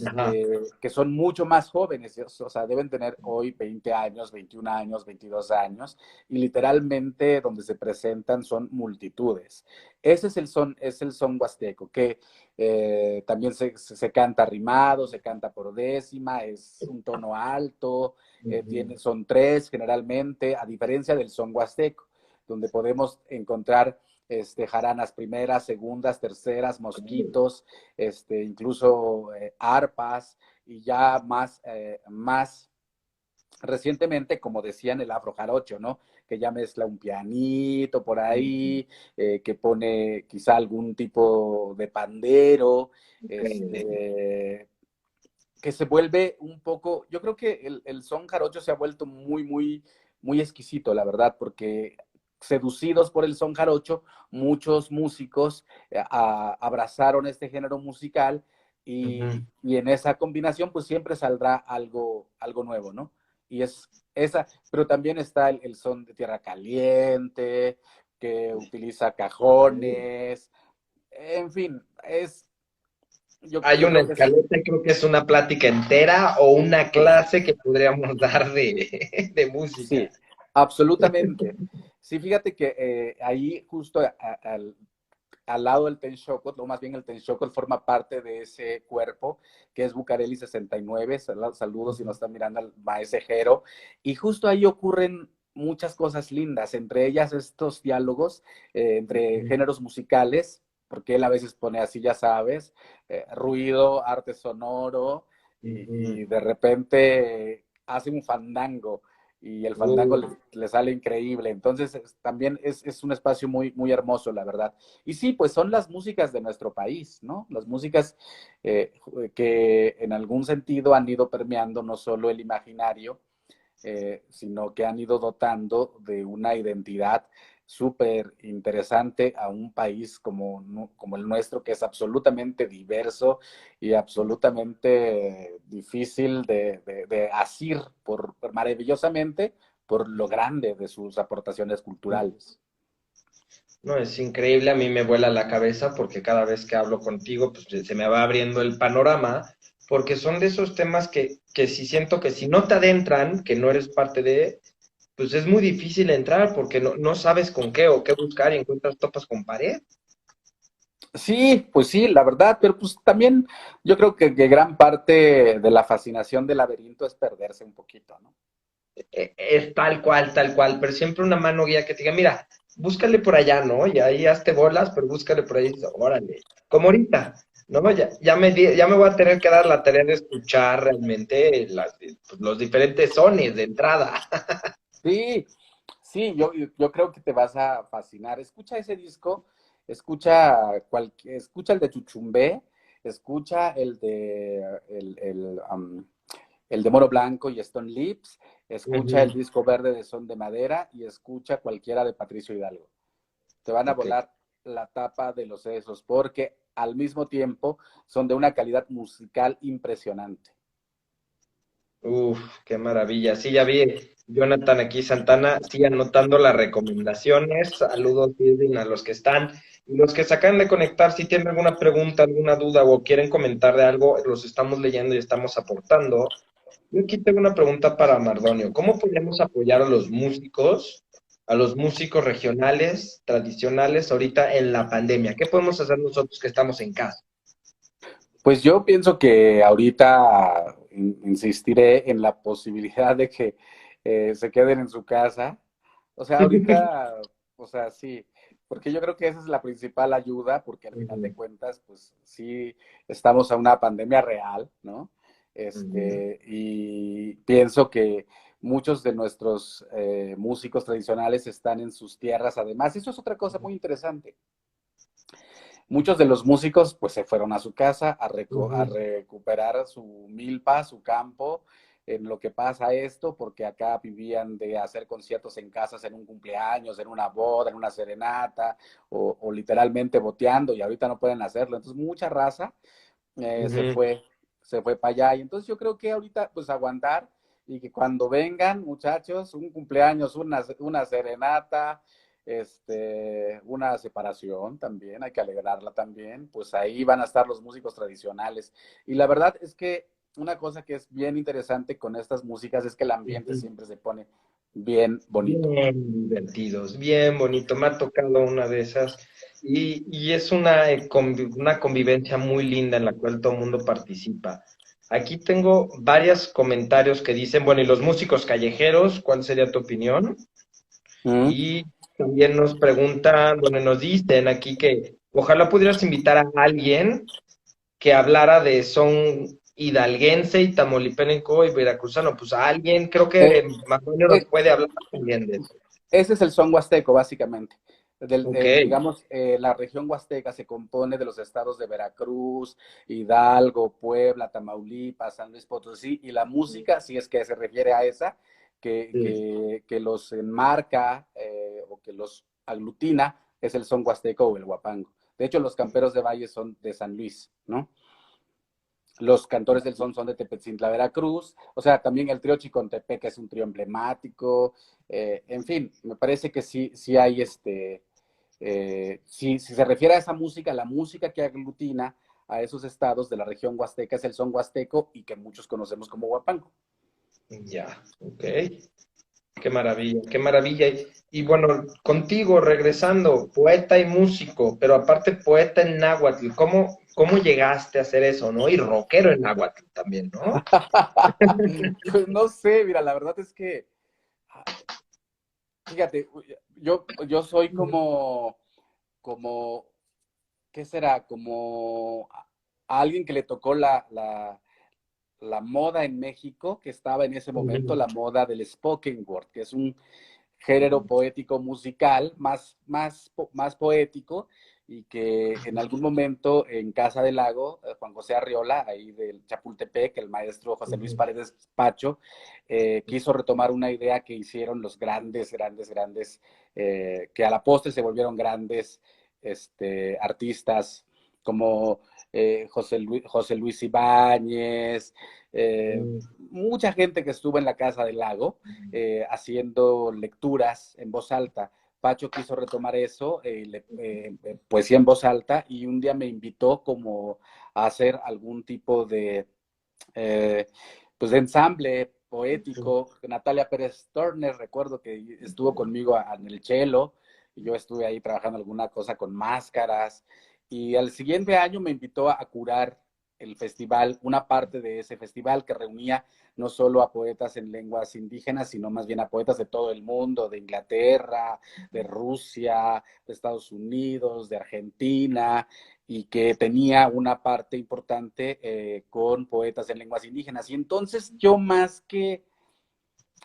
Ajá. que son mucho más jóvenes, o sea, deben tener hoy 20 años, 21 años, 22 años, y literalmente donde se presentan son multitudes. Ese es el son huasteco, que también se canta rimado, se canta por décima, es un tono alto, son tres generalmente, a diferencia del son huasteco, donde podemos encontrar jaranas primeras, segundas, terceras, mosquitos, incluso arpas, y ya más recientemente, como decían, el afro jarocho, ¿no? Que ya mezcla un pianito por ahí, que pone quizá algún tipo de pandero, que se vuelve un poco, yo creo que el son jarocho se ha vuelto muy exquisito, la verdad, porque seducidos por el son jarocho, muchos músicos abrazaron este género musical y en esa combinación pues siempre saldrá algo nuevo, ¿no? Y es esa, pero también está el son de Tierra Caliente, que utiliza cajones, en fin, Hay yo una creo que es. escaleta, creo que es una plática entera o una clase que podríamos dar de música. Sí, absolutamente. Sí, fíjate que ahí justo al lado del Texcoco, o más bien el Texcoco forma parte de ese cuerpo que es Bucareli 69. Saludos si nos están mirando al maesejero. Y justo ahí ocurren muchas cosas lindas, entre ellas estos diálogos entre géneros musicales, porque él a veces pone así, ya sabes, ruido, arte sonoro, y de repente hace un fandango y el fandango le sale increíble. Entonces, también es un espacio muy hermoso, la verdad. Y sí, pues son las músicas de nuestro país, ¿no? Las músicas que en algún sentido han ido permeando no solo el imaginario, sino que han ido dotando de una identidad súper interesante a un país como el nuestro, que es absolutamente diverso y absolutamente difícil de asir maravillosamente por lo grande de sus aportaciones culturales. No, es increíble, a mí me vuela la cabeza porque cada vez que hablo contigo, pues se me va abriendo el panorama, porque son de esos temas que sí siento que si no te adentran, que no eres parte de, pues es muy difícil entrar porque no sabes con qué o qué buscar y encuentras topas con pared. Sí, pues sí, la verdad, pero pues también yo creo que gran parte de la fascinación del laberinto es perderse un poquito, ¿no? Es tal cual, pero siempre una mano guía que te diga, mira, búscale por allá, ¿no? Y ahí hazte bolas, pero búscale por ahí, y dices, órale, como ahorita, ¿no? Ya me voy a tener que dar la tarea de escuchar realmente pues, los diferentes sones de entrada. Sí, sí, yo creo que te vas a fascinar. Escucha ese disco, escucha el de Chuchumbé, escucha el de Moro Blanco y Stone Lips, escucha el Ujú. disco verde de Son de Madera y escucha cualquiera de Patricio Hidalgo. Te van a Ok. volar la tapa de los sesos porque al mismo tiempo son de una calidad musical impresionante. Uf, qué maravilla. Sí, ya vi, Jonathan aquí Santana, sigue anotando las recomendaciones. Saludos, Irving, a los que están. Y los que se acaban de conectar, si tienen alguna pregunta, alguna duda o quieren comentar de algo, los estamos leyendo y estamos aportando. Yo aquí tengo una pregunta para Mardonio. ¿Cómo podemos apoyar a los músicos regionales, tradicionales, ahorita en la pandemia? ¿Qué podemos hacer nosotros que estamos en casa? Pues yo pienso que ahorita insistiré en la posibilidad de que se queden en su casa. O sea, ahorita, o sea, sí, porque yo creo que esa es la principal ayuda, porque al final de Ujú, cuentas, pues sí, estamos a una pandemia real, ¿no? ujú. Y pienso que muchos de nuestros músicos tradicionales están en sus tierras, además. Eso es otra cosa muy interesante. muchos de los músicos pues se fueron a su casa a Ujú. recuperar su milpa, su campo, en lo que pasa esto, porque acá vivían de hacer conciertos en casas en un cumpleaños, en una boda, en una serenata, o literalmente boteando, y ahorita no pueden hacerlo. Entonces mucha raza eh, se Ujú. fue, se fue para allá. Y entonces yo creo que ahorita pues aguantar y que cuando vengan muchachos, un cumpleaños, una serenata, una separación también, hay que alegrarla también, pues ahí van a estar los músicos tradicionales. Y la verdad es que una cosa que es bien interesante con estas músicas es que el ambiente Ujú. siempre se pone bien bonito. Bien divertidos, bien bonito. Me ha tocado una de esas y es una convivencia muy linda en la cual todo el mundo participa. Aquí tengo varios comentarios que dicen, bueno, ¿y los músicos callejeros? ¿Cuál sería tu opinión? Mm. Y también nos preguntan, bueno, nos dicen aquí que ojalá pudieras invitar a alguien que hablara de son hidalguense y tamaulipeco y veracruzano. Pues a alguien, creo Eh, que Antonio nos eh, puede hablar también de eso. Ese es el son huasteco, básicamente. Ok. Digamos, la región huasteca se compone de los estados de Veracruz, Hidalgo, Puebla, Tamaulipas, San Luis Potosí, y la música, si es que se refiere a esa, Sí. que los enmarca o que los aglutina, es el son huasteco o el huapango. De hecho, los camperos de valle son de San Luis, ¿no? Los cantores del son de Tepetzintla, Veracruz, o sea, también el trío Chicontepec, que es un trío emblemático, en fin, me parece que sí, sí hay si se refiere a esa música, la música que aglutina a esos estados de la región huasteca es el son huasteco y que muchos conocemos como huapango. Ya, ok. Qué maravilla, qué maravilla. Y bueno, contigo regresando, poeta y músico, pero aparte poeta en náhuatl, ¿cómo llegaste a hacer eso, no? Y rockero en náhuatl también, ¿no? Pues no sé, mira, la verdad es que, fíjate, yo soy como, ¿qué será? Como a alguien que le tocó la moda en México, que estaba en ese momento, Ujú. la moda del spoken word, que es un género poético musical más poético y que en algún momento en Casa del Lago, Juan José Arriola, ahí del Chapultepec, el maestro José Luis Ujú. Paredes Pacho, quiso retomar una idea que hicieron los grandes, que a la postre se volvieron grandes artistas como José Luis Ibáñez, eh, mucha gente que estuvo en la Casa del Lago haciendo lecturas en voz alta. Pacho quiso retomar eso, poesía en voz alta, y un día me invitó como a hacer algún tipo eh, pues de ensamble poético. Natalia Pérez Turner, recuerdo que estuvo conmigo en el cello, y yo estuve ahí trabajando alguna cosa con máscaras, y al siguiente año me invitó a curar el festival, una parte de ese festival que reunía no solo a poetas en lenguas indígenas, sino más bien a poetas de todo el mundo, de Inglaterra, de Rusia, de Estados Unidos, de Argentina, y que tenía una parte importante con poetas en lenguas indígenas. Y entonces yo más que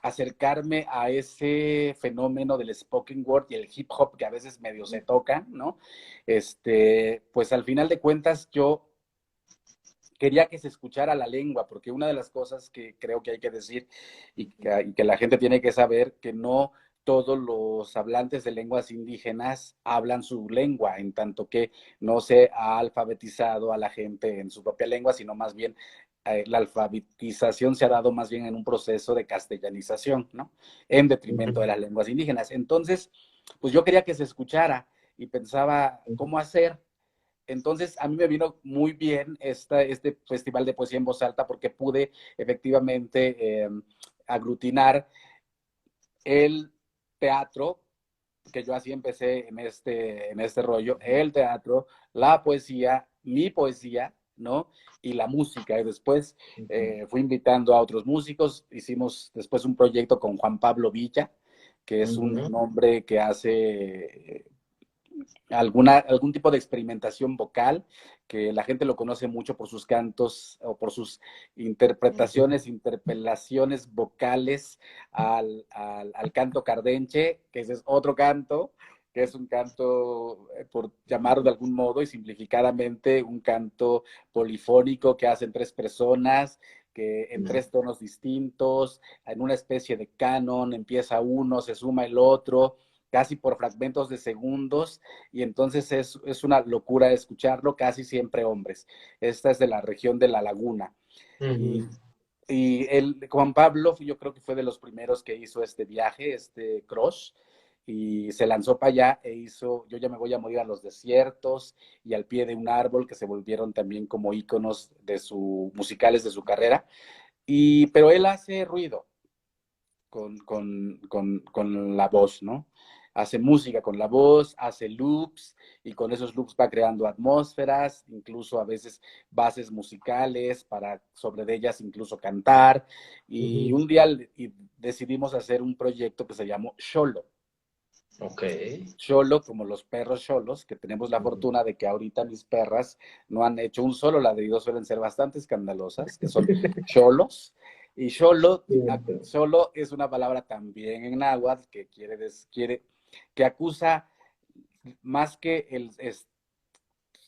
acercarme a ese fenómeno del spoken word y el hip hop que a veces medio se tocan, ¿no? Pues al final de cuentas yo quería que se escuchara la lengua, porque una de las cosas que creo que hay que decir y que la gente tiene que saber, que no todos los hablantes de lenguas indígenas hablan su lengua, en tanto que no se ha alfabetizado a la gente en su propia lengua, sino más bien la alfabetización se ha dado más bien en un proceso de castellanización, ¿no? En detrimento de las lenguas indígenas. Entonces, pues yo quería que se escuchara y pensaba cómo hacer. Entonces, a mí me vino muy bien este festival de poesía en voz alta porque pude efectivamente aglutinar el teatro, que yo así empecé en este rollo, el teatro, la poesía, mi poesía, ¿no? Y la música. Y después fui invitando a otros músicos. Hicimos después un proyecto con Juan Pablo Villa, que es un Ujú. hombre que hace algún tipo de experimentación vocal, que la gente lo conoce mucho por sus cantos o por sus interpretaciones, interpelaciones vocales al canto cardenche, que ese es otro canto. que es un canto, por llamarlo de algún modo y simplificadamente, un canto polifónico que hacen tres personas, que en tres tonos distintos, en una especie de canon, empieza uno, se suma el otro, casi por fragmentos de segundos, y entonces es una locura escucharlo, casi siempre hombres. Esta es de la región de La Laguna. Y, Juan Pablo, yo creo que fue de los primeros que hizo este viaje, este cross, y se lanzó para allá e hizo Yo ya me voy a morir a los desiertos y Al pie de un árbol, que se volvieron también como íconos musicales de su carrera. Pero él hace ruido con la voz, ¿no? Hace música con la voz, hace loops, y con esos loops va creando atmósferas, incluso a veces bases musicales para sobre ellas incluso cantar. Y un día decidimos hacer un proyecto que se llamó Xolo. Ok. Xolo, como los perros xolos, que tenemos la fortuna de que ahorita mis perras no han hecho un solo ladrido, suelen ser bastante escandalosas, que son xolos. Y xolo es una palabra también en náhuatl que que acusa más que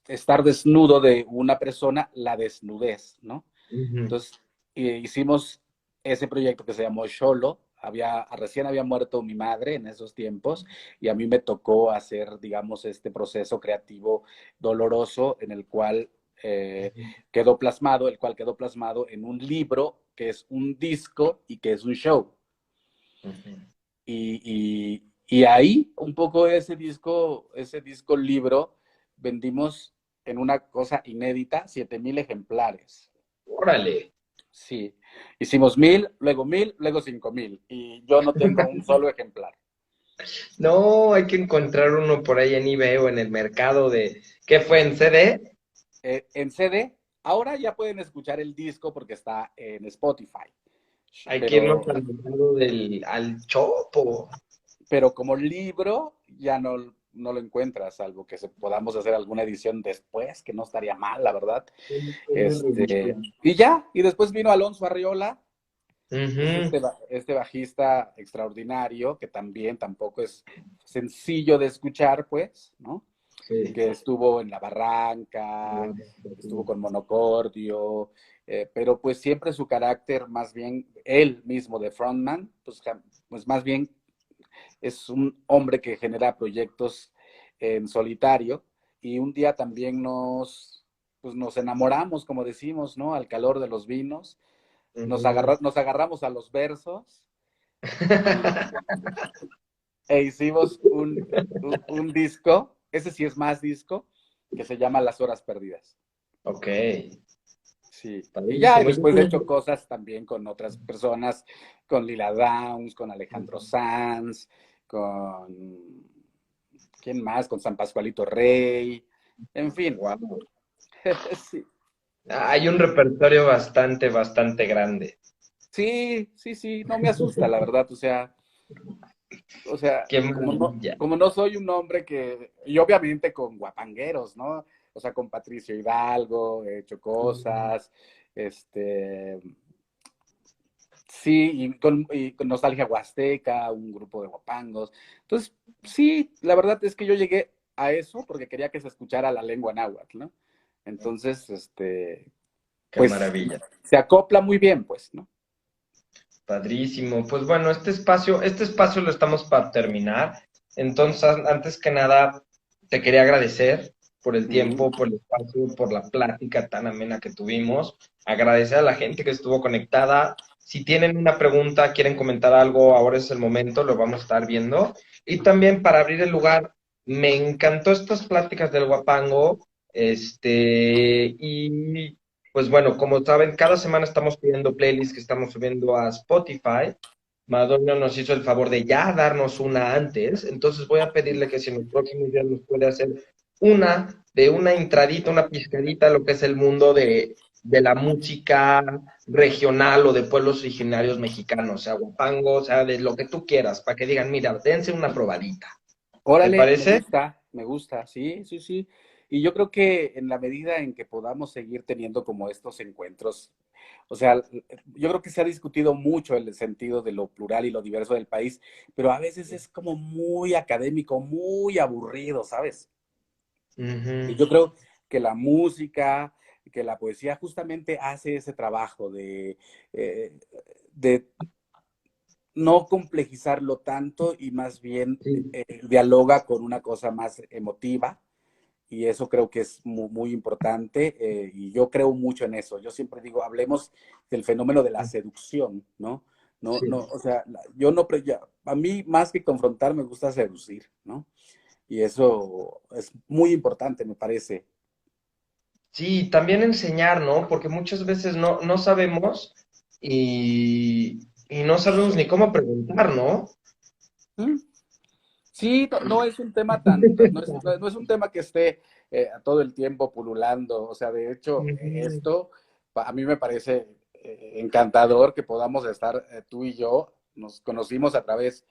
estar desnudo de una persona, la desnudez, ¿no? Entonces, hicimos ese proyecto que se llamó Xolo. Recién había muerto mi madre en esos tiempos, y a mí me tocó hacer, digamos, este proceso creativo doloroso en el cual quedó plasmado en un libro que es un disco y que es un show. Y ahí, un poco ese disco libro, vendimos en una cosa inédita 7,000 ejemplares. Órale. Sí, hicimos 1,000, luego 5,000, y yo no tengo un solo ejemplar. No, hay que encontrar uno por ahí en eBay o en el mercado de... ¿Qué fue, en CD? En CD, ahora ya pueden escuchar el disco porque está en Spotify, Hay que irnos pero, al mercado al Chopo. pero como libro ya no lo encuentras, salvo que podamos hacer alguna edición después, que no estaría mal, la verdad. Y después vino Alonso Arriola, que es este bajista extraordinario, que tampoco es sencillo de escuchar, pues, ¿no? Sí. Que estuvo en La Barranca, estuvo con Monocordio, pero pues siempre su carácter, más bien él mismo de frontman, pues más bien es un hombre que genera proyectos en solitario, y un día también pues nos enamoramos, como decimos, ¿no? Al calor de los vinos, nos agarramos a los versos e hicimos un disco, ese sí es más disco, que se llama Las Horas Perdidas. Ok. Sí, y ya Padrísimo. después he hecho cosas también con otras personas, con Lila Downs, con Alejandro Sanz, con... ¿Quién más? Con San Pascualito Rey, en fin. Wow. Sí. Hay un repertorio bastante grande. Sí, no me asusta, la verdad, Qué como maravilla. no soy un hombre y obviamente con guapangueros, ¿no? O sea, con Patricio Hidalgo he hecho cosas, sí, y con Nostalgia Huasteca, un grupo de guapangos. Entonces, sí, la verdad es que yo llegué a eso porque quería que se escuchara la lengua náhuatl, ¿no? Entonces, Qué pues, maravilla. se acopla muy bien, pues, ¿no? Padrísimo. Pues bueno, este espacio lo estamos para terminar. Entonces, antes que nada, te quería agradecer por el tiempo, por el espacio, por la plática tan amena que tuvimos. Agradecer a la gente que estuvo conectada. Si tienen una pregunta, quieren comentar algo, ahora es el momento, lo vamos a estar viendo. Y también para abrir el lugar, me encantó estas pláticas del Guapango. Y pues bueno, como saben, cada semana estamos pidiendo playlists que estamos subiendo a Spotify. Madonna nos hizo el favor de ya darnos una antes, entonces voy a pedirle que si en los próximos días nos puede hacer una entradita, una pizcadita a lo que es el mundo de la música regional o de pueblos originarios mexicanos, sea guapango, o sea, de lo que tú quieras, para que digan, mira, dense una probadita. ¿Te Órale, parece? me gusta, sí. Y yo creo que en la medida en que podamos seguir teniendo como estos encuentros o sea, yo creo que se ha discutido mucho el sentido de lo plural y lo diverso del país, pero a veces es como muy académico, muy aburrido, ¿sabes? Y Ujú. yo creo que la música, que la poesía justamente hace ese trabajo eh, de no complejizarlo tanto y más bien Sí. dialoga con una cosa más emotiva y eso creo que es muy, muy importante y yo creo mucho en eso. Yo siempre digo, hablemos del fenómeno de la seducción, ¿no? No, no, Sí. o sea, yo no, a mí más que confrontar me gusta seducir, ¿no? Y eso es muy importante, me parece. Sí, también enseñar, ¿no? Porque muchas veces no sabemos y no sabemos ni cómo preguntar, ¿no? ¿Mm? Sí, no, no es un tema no es un tema que esté todo el tiempo pululando. O sea, de hecho, Ujú. esto a mí me parece encantador que podamos estar tú y yo. Nos conocimos a través,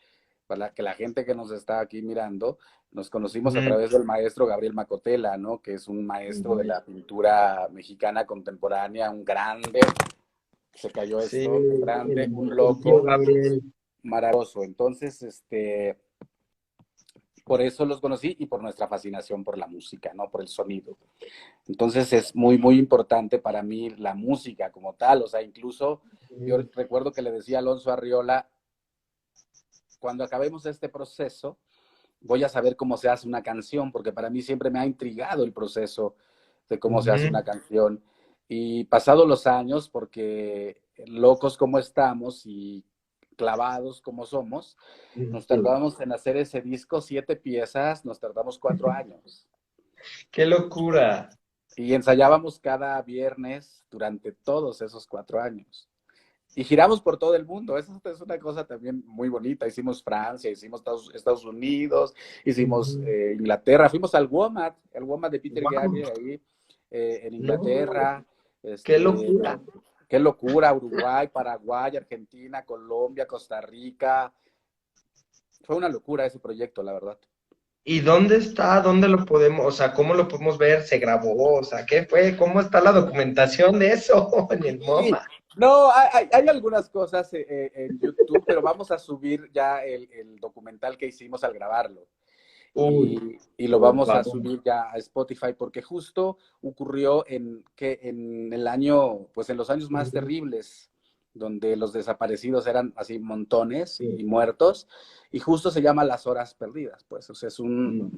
para que la gente que nos está aquí mirando, nos conocimos a Ujú. través del maestro Gabriel Macotela, ¿no? Que es un maestro de la pintura mexicana contemporánea, un grande. Se cayó Sí, esto, un grande, un el tío loco, Gabriel. maravilloso. Entonces, por eso los conocí y por nuestra fascinación por la música, ¿no? Por el sonido. Entonces es muy, muy importante para mí la música como tal. O sea, incluso yo Ujú. recuerdo que le decía a Alonso Arriola, cuando acabemos este proceso, voy a saber cómo se hace una canción, porque para mí siempre me ha intrigado el proceso de cómo se hace una Ujú. canción. Y pasados los años, porque locos como estamos y clavados como somos, nos Ujú. tardamos en hacer ese disco, 7 piezas, nos tardamos 4 años. ¡Qué locura! Y ensayábamos cada viernes durante todos esos 4 años. Y giramos por todo el mundo. Eso es una cosa también muy bonita. Hicimos Francia, hicimos Estados Unidos, hicimos Ujú. Inglaterra. Fuimos al WOMAD, el WOMAD de Peter Guau, Gabriel ahí en no, Inglaterra. qué Este, locura. qué locura, Uruguay, Paraguay, Argentina, Colombia, Costa Rica. Fue una locura ese proyecto, la verdad. ¿Y dónde está? ¿Dónde lo podemos, o sea, cómo lo podemos ver? ¿Se grabó? O sea, ¿qué fue? ¿Cómo está la documentación de eso en el Sí, MoMA? no, hay algunas cosas en YouTube, pero vamos a subir ya el documental que hicimos al grabarlo. Uy, Y lo por vamos a favor. subir ya a Spotify porque justo ocurrió en el año, pues en los años más Ujú. terribles, donde los desaparecidos eran así montones y Sí. muertos, y justo se llama Las Horas Perdidas, pues, o sea, es No.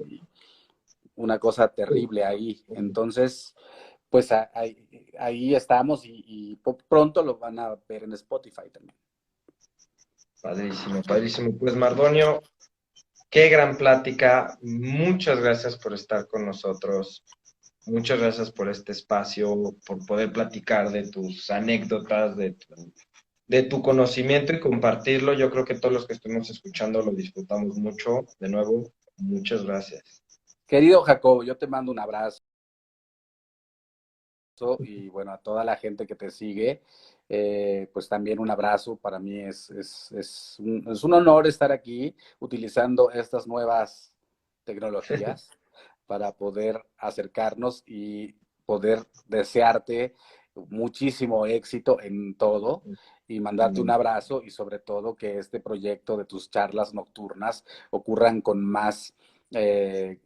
una cosa terrible ahí. Entonces, pues ahí estamos y pronto lo van a ver en Spotify también. Padrísimo, padrísimo. Pues Mardonio, qué gran plática. Muchas gracias por estar con nosotros. Muchas gracias por este espacio, por poder platicar de tus anécdotas, de tu conocimiento y compartirlo. Yo creo que todos los que estuvimos escuchando lo disfrutamos mucho. De nuevo, muchas gracias. Querido Jacobo, yo te mando un abrazo y bueno, a toda la gente que te sigue, pues también un abrazo. Para mí es un honor estar aquí utilizando estas nuevas tecnologías para poder acercarnos y poder desearte muchísimo éxito en todo y mandarte un abrazo y sobre todo que este proyecto de tus charlas nocturnas ocurran con eh,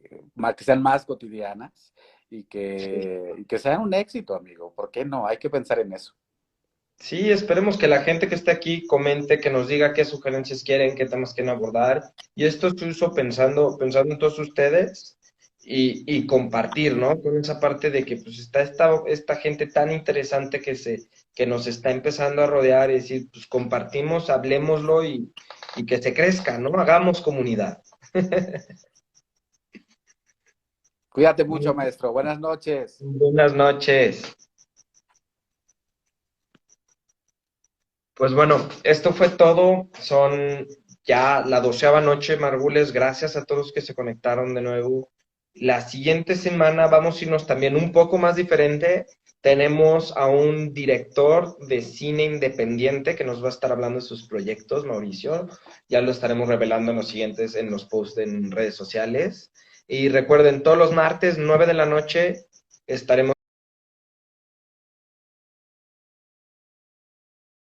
que sean más cotidianas y que sean un éxito, amigo. ¿Por qué no? Hay que pensar en eso. Sí, esperemos que la gente que esté aquí comente, que nos diga qué sugerencias quieren, qué temas quieren abordar. Y esto es uso pensando en todos ustedes y compartir, ¿no? Con esa parte de que pues está esta gente tan interesante que nos está empezando a rodear y decir, pues compartimos, hablemoslo y que se crezca, ¿no? Hagamos comunidad. Cuídate mucho, maestro. Buenas noches. Buenas noches. Pues bueno, esto fue todo. Son ya la 12ª noche, Margules. Gracias a todos que se conectaron de nuevo. La siguiente semana vamos a irnos también un poco más diferente. Tenemos a un director de cine independiente que nos va a estar hablando de sus proyectos, Mauricio. Ya lo estaremos revelando en los posts en redes sociales. Y recuerden, todos los martes, 9 de la noche, estaremos